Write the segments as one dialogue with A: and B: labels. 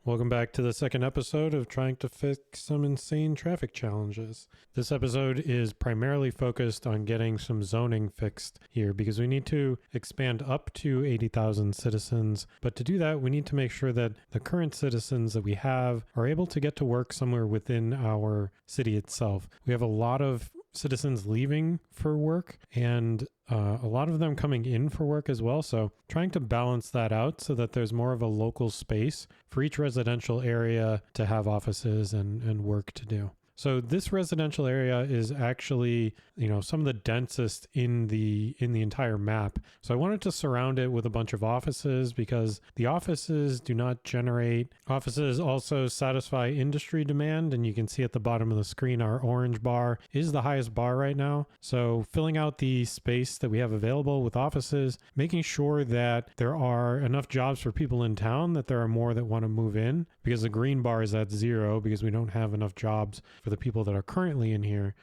A: Welcome back to the second episode of trying to fix some insane traffic challenges. This episode is primarily focused on getting some zoning fixed here because we need to expand up to 80,000 citizens. But to do that, we need to make sure that the current citizens that we have are able to get to work somewhere within our city itself. We have a lot of citizens leaving for work and a lot of them coming in for work as well. So trying to balance that out so that there's more of a local space for each residential area to have offices and work to do. So this residential area is actually, some of the densest in the entire map. So I wanted to surround it with a bunch of offices because the offices do not generate. Offices also satisfy industry demand. And you can see at the bottom of the screen, our orange bar is the highest bar right now. So filling out the space that we have available with offices, making sure that there are enough jobs for people in town, that there are more that want to move in, because the green bar is at 0 because we don't have enough jobs for the people that are currently in here.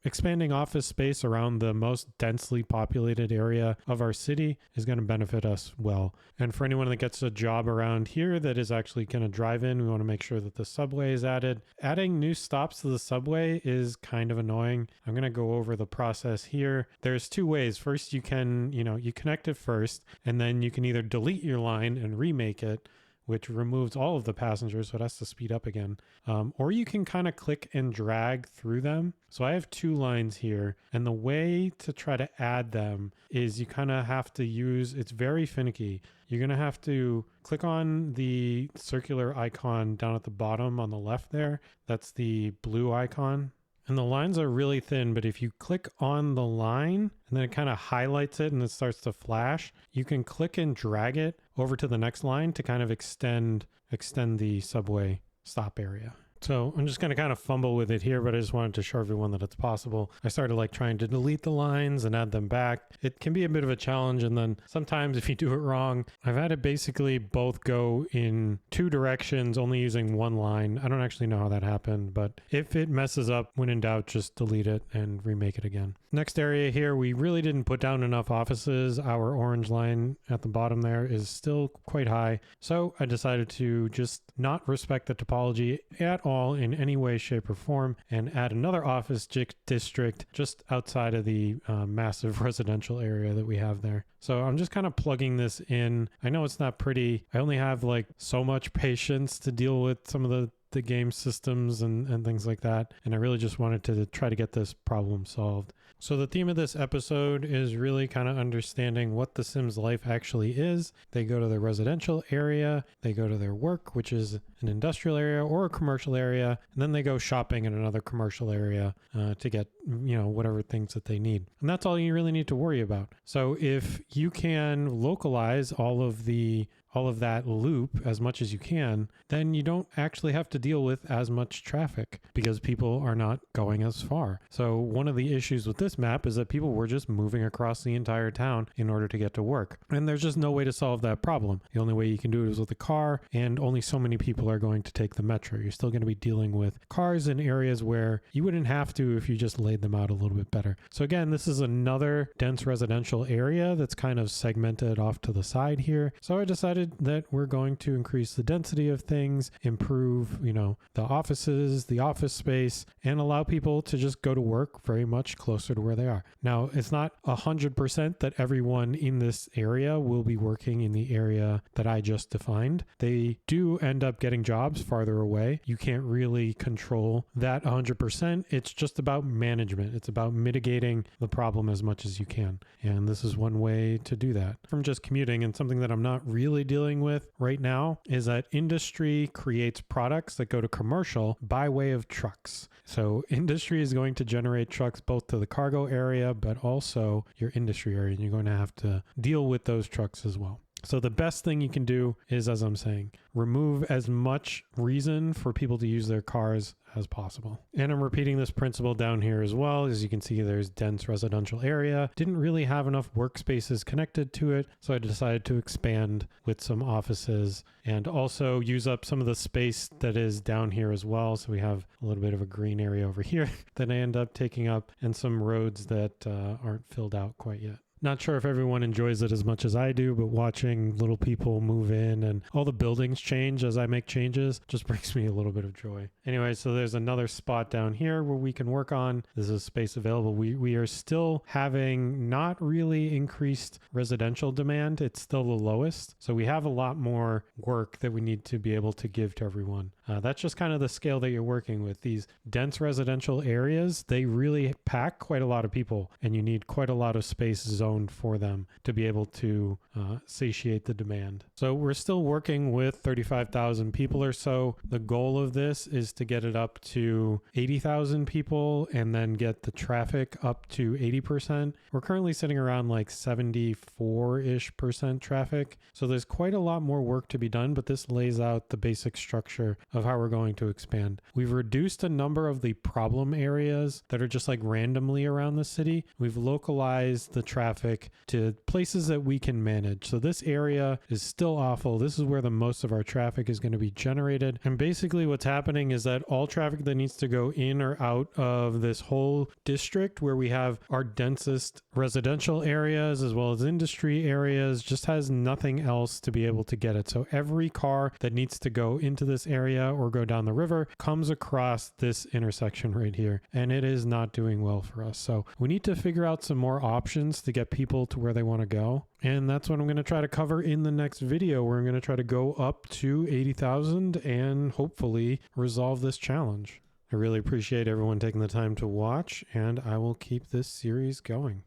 A: Expanding office space around the most densely populated area of our city is going to benefit us well. And for anyone that gets a job around here that is actually going to drive in, we want to make sure that the subway is added. Adding new stops to the subway is kind of annoying. I'm going to go over the process here. There's two ways. First, you can, you connect it first, and then you can either delete your line and remake it, which removes all of the passengers, so it has to speed up again. Or you can kind of click and drag through them. So I have two lines here, and the way to try to add them is you kind of have to use, it's very finicky. You're going to have to click on the circular icon down at the bottom on the left there. That's the blue icon. And the lines are really thin, but if you click on the line and then it kind of highlights it and it starts to flash, you can click and drag it over to the next line to kind of extend the subway stop area. So I'm just going to kind of fumble with it here, but I just wanted to show everyone that it's possible. I started trying to delete the lines and add them back. It can be a bit of a challenge. And then sometimes if you do it wrong, I've had it basically both go in two directions, only using one line. I don't actually know how that happened, but if it messes up, when in doubt, just delete it and remake it again. Next area here, we really didn't put down enough offices. Our orange line at the bottom there is still quite high. So I decided to just not respect the topology at all in any way, shape, or form, and add another office district just outside of the massive residential area that we have there. So I'm just kind of plugging this in. I know it's not pretty. I only have so much patience to deal with some of the game systems and things like that. And I really just wanted to try to get this problem solved. So the theme of this episode is really kind of understanding what the Sims life actually is. They go to their residential area, they go to their work, which is an industrial area or a commercial area, and then they go shopping in another commercial area to get, whatever things that they need. And that's all you really need to worry about. So if you can localize all of that loop as much as you can, then you don't actually have to deal with as much traffic because people are not going as far. So one of the issues with this map is that people were just moving across the entire town in order to get to work. And there's just no way to solve that problem. The only way you can do it is with a car, and only so many people are going to take the metro. You're still going to be dealing with cars in areas where you wouldn't have to if you just laid them out a little bit better. So again, this is another dense residential area that's kind of segmented off to the side here. So I decided that we're going to increase the density of things, improve, the offices, the office space, and allow people to just go to work very much closer to where they are. Now, it's not 100% that everyone in this area will be working in the area that I just defined. They do end up getting jobs farther away. You can't really control that 100%. It's just about management. It's about mitigating the problem as much as you can. And this is one way to do that. From just commuting, and something that I'm not really dealing with right now is that industry creates products that go to commercial by way of trucks. So industry is going to generate trucks both to the cargo area, but also your industry area. And you're going to have to deal with those trucks as well. So the best thing you can do is, as I'm saying, remove as much reason for people to use their cars as possible. And I'm repeating this principle down here as well. As you can see, there's dense residential area. Didn't really have enough workspaces connected to it, so I decided to expand with some offices and also use up some of the space that is down here as well. So we have a little bit of a green area over here that I end up taking up, and some roads that aren't filled out quite yet. Not sure if everyone enjoys it as much as I do, but watching little people move in and all the buildings change as I make changes just brings me a little bit of joy. Anyway, so there's another spot down here where we can work on. This is space available. We are still having not really increased residential demand. It's still the lowest. So we have a lot more work that we need to be able to give to everyone. That's just kind of the scale that you're working with. These dense residential areas, they really pack quite a lot of people, and you need quite a lot of space zoned for them to be able to satiate the demand. So we're still working with 35,000 people or so. The goal of this is to get it up to 80,000 people and then get the traffic up to 80%. We're currently sitting around like 74-ish% traffic. So there's quite a lot more work to be done, but this lays out the basic structure of how we're going to expand. We've reduced a number of the problem areas that are just like randomly around the city. We've localized the traffic to places that we can manage. So this area is still awful. This is where the most of our traffic is going to be generated. And basically what's happening is that all traffic that needs to go in or out of this whole district where we have our densest residential areas as well as industry areas just has nothing else to be able to get it. So every car that needs to go into this area or go down the river comes across this intersection right here, and it is not doing well for us. So we need to figure out some more options to get people to where they want to go, and that's what I'm going to try to cover in the next video, where I'm going to try to go up to 80,000 and hopefully resolve this challenge. I really appreciate everyone taking the time to watch, and I will keep this series going.